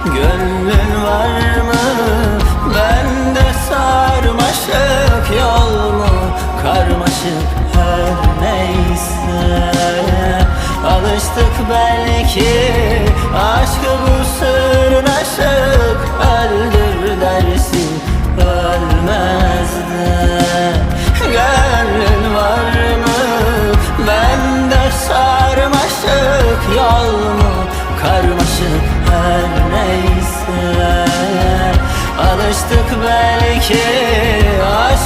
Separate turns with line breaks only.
Gönlün var mı? Bende sarmaşık, yol mu karmaşık, her neyse. Alıştık belki aşkı bu sırnaşık, öldür dersin ölmez de. Gönlün var mı? Bende sarmaşık, yol mu karmaşık, her neyse. Alıştık